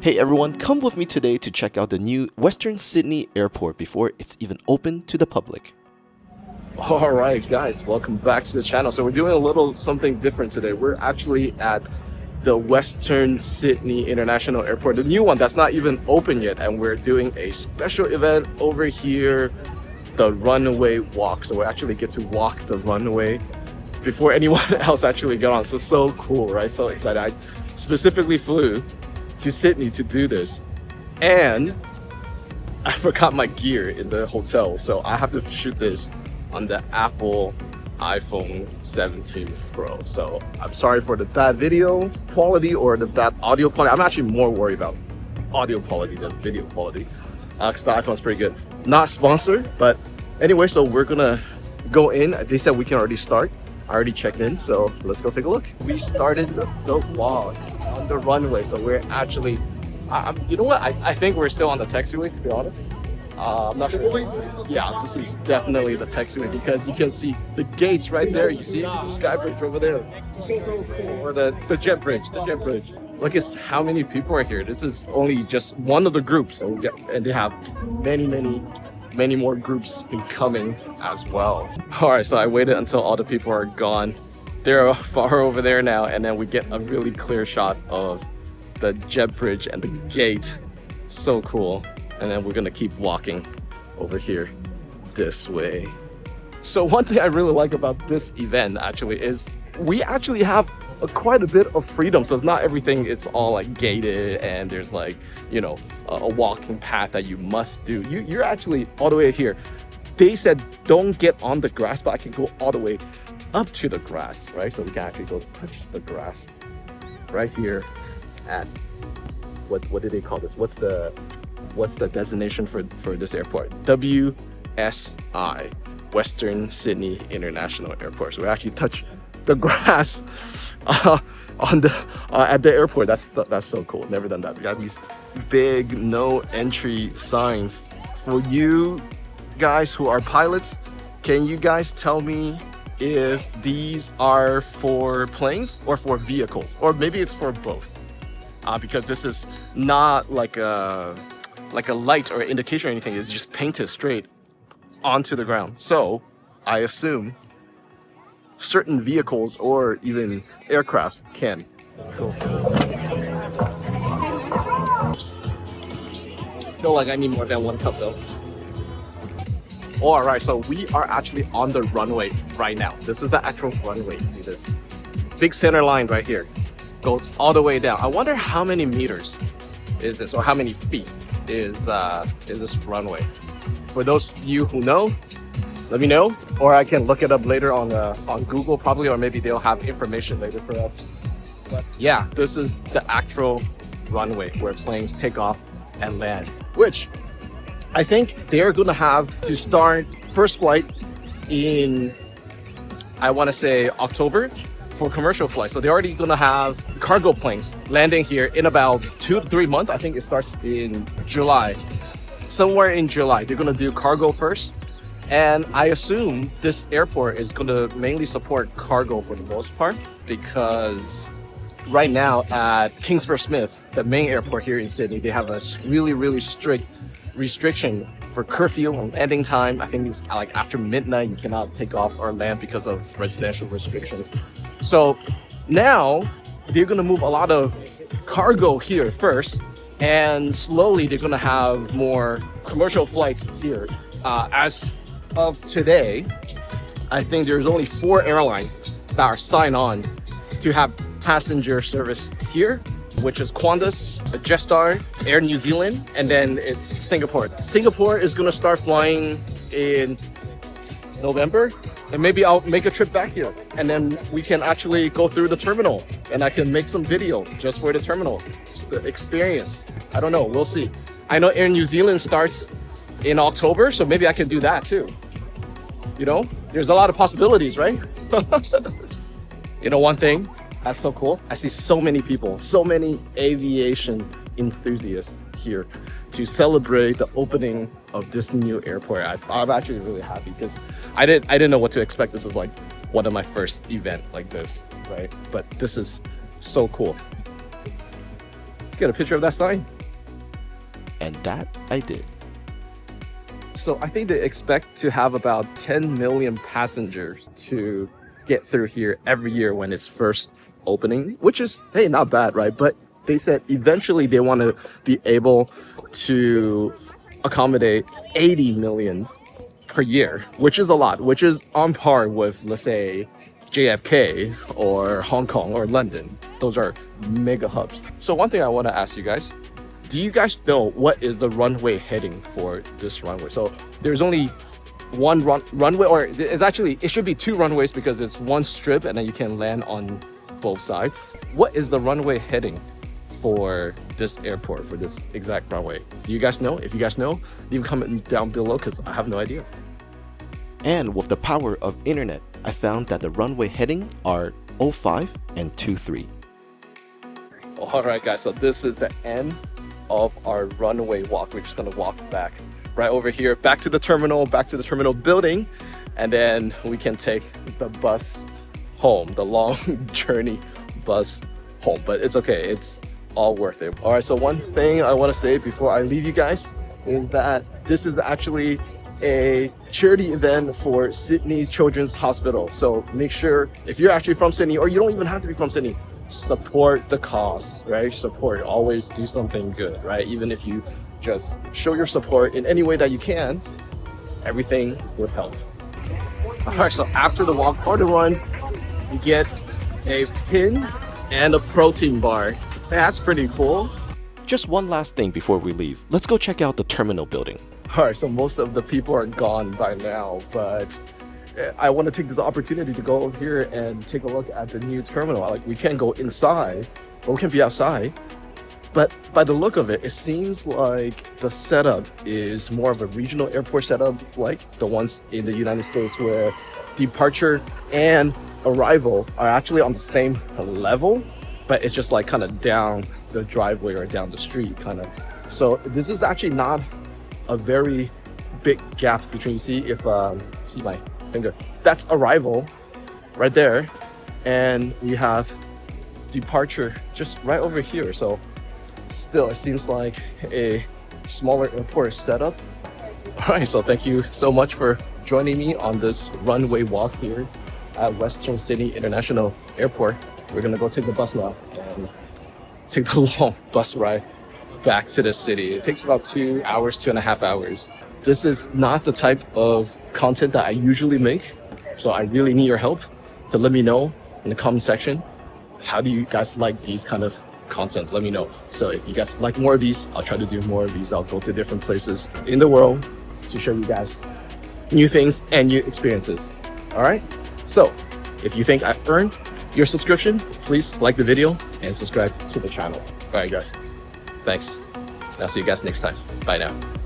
Hey everyone, come with me today to check out the new Western Sydney Airport before it's even open to the public. Alright guys, welcome back to the channel. So we're doing a little something different today. We're actually at the Western Sydney International Airport, the new one that's not even open yet, and we're doing a special event over here, the Runway walk. So we actually get to walk the runway before anyone else actually got on. So cool, right? So excited. I specifically flew to Sydney to do this, and I forgot my gear in the hotel, so I have to shoot this on the Apple iPhone 17 Pro. So I'm sorry for the bad video quality or the bad audio quality. I'm actually more worried about audio quality than video quality because the iPhone's pretty good. Not sponsored, but anyway, so we're gonna go in. They said we can already start. I already checked in, so let's go take a look. We started the walk on the runway, so we're actually, you know what? I think we're still on the taxiway, to be honest. I'm not sure. Yeah, this is definitely the taxiway because you can see the gates right there. You see the sky bridge over there. So cool. Or the jet bridge, Look at how many people are here. This is only just one of the groups, so and they have many more groups coming as well. All right, so I waited until all the people are gone. They're far over there now, and then we get a really clear shot of the jet bridge and the gate. So cool. And then we're gonna keep walking over here this way. So one thing I really like about this event actually is we actually have quite a bit of freedom. So it's not everything, it's all like gated and there's like, you know, a walking path that you must do. You're actually all the way here. They said don't get on the grass, but I can go all the way up to the grass, right? So we can actually go touch the grass right here at what did they call this? What's the designation for this airport? WSI, Western Sydney International Airport. So we actually touch the grass on the at the airport. That's so cool. Never done that. We got these big no entry signs for you guys who are pilots. Can you guys tell me if these are for planes or for vehicles, or maybe it's for both? Because this is not like a light or indication or anything. It's just painted straight onto the ground. So I assume certain vehicles or even aircraft can go. I feel like I need more than one cup though. All right, so we are actually on the runway right now. This is the actual runway. See this big center line right here, goes all the way down. I wonder how many meters is this, or how many feet is this runway? For those of you who know, let me know, or I can look it up later on Google probably, or maybe they'll have information later for us. But yeah, this is the actual runway where planes take off and land, which I think they are going to have to start first flight in, I want to say October for commercial flights. So they're already going to have cargo planes landing here in about 2 to 3 months. I think it starts in July. Somewhere in July, they're going to do cargo first. And I assume this airport is going to mainly support cargo for the most part, because right now at Kingsford Smith, the main airport here in Sydney, they have a really strict restriction for curfew and landing time. I think it's like after midnight you cannot take off or land because of residential restrictions. So now they're going to move a lot of cargo here first, and slowly they're going to have more commercial flights here. As of today, I think there's only 4 airlines that are signed on to have passenger service here, which is Qantas, Jetstar, Air New Zealand, and then it's Singapore. Singapore is going to start flying in November, and maybe I'll make a trip back here, and then we can actually go through the terminal, and I can make some videos just for the terminal, just the experience. I don't know, we'll see. I know Air New Zealand starts in October, so maybe I can do that too. You know, there's a lot of possibilities, right? You know, one thing that's so cool, I see so many people, so many aviation enthusiasts here to celebrate the opening of this new airport. I'm actually really happy because I didn't know what to expect. This is like one of my first event like this, right? But this is so cool. Get a picture of that sign. And that I did. So I think they expect to have about 10 million passengers to get through here every year when it's first opening, which is, hey, not bad, right? But they said eventually they want to be able to accommodate 80 million per year, which is a lot, which is on par with, let's say, JFK or Hong Kong or London. Those are mega hubs. So one thing I want to ask you guys, do you guys know what is the runway heading for this runway? So there's only one runway, or it's actually, it should be two runways because it's one strip and then you can land on both sides. What is the runway heading for this airport, for this exact runway? Do you guys know? If you guys know, leave a comment down below because I have no idea. And with the power of internet, I found that the runway heading are 05 and 23. All right, guys, so this is the end of our runway walk. We're just gonna walk back right over here, back to the terminal building, and then we can take the bus home, the long journey bus home. But it's okay, it's all worth it. All right, so one thing I want to say before I leave you guys is that this is actually a charity event for Sydney's Children's Hospital. So make sure, if you're actually from Sydney, or you don't even have to be from Sydney, support the cause, right? Support, always do something good, right? Even if you just show your support in any way that you can, everything would help. All right, so after the walk or the run, you get a pin and a protein bar. That's pretty cool. Just one last thing before we leave. Let's go check out the terminal building. All right, so most of the people are gone by now, but I want to take this opportunity to go over here and take a look at the new terminal. Like, we can't go inside, or we can be outside, but by the look of it, it seems like the setup is more of a regional airport setup, like the ones in the United States where departure and arrival are actually on the same level, but it's just like kind of down the driveway or down the street kind of. So this is actually not a very big gap between, see my finger, that's arrival right there, and you have departure just right over here. So still, it seems like a smaller airport setup. All right, so thank you so much for joining me on this runway walk here at Western Sydney International Airport. We're gonna go take the bus now and take the long bus ride back to the city. It takes about 2 hours, 2.5 hours. This is not the type of content that I usually make, so I really need your help to let me know in the comment section. How do you guys like these kind of content? Let me know. So if you guys like more of these, I'll try to do more of these. I'll go to different places in the world to show you guys new things and new experiences. All right, so if you think I've earned your subscription, please like the video and subscribe to the channel. All right, guys, thanks. I'll see you guys next time. Bye now.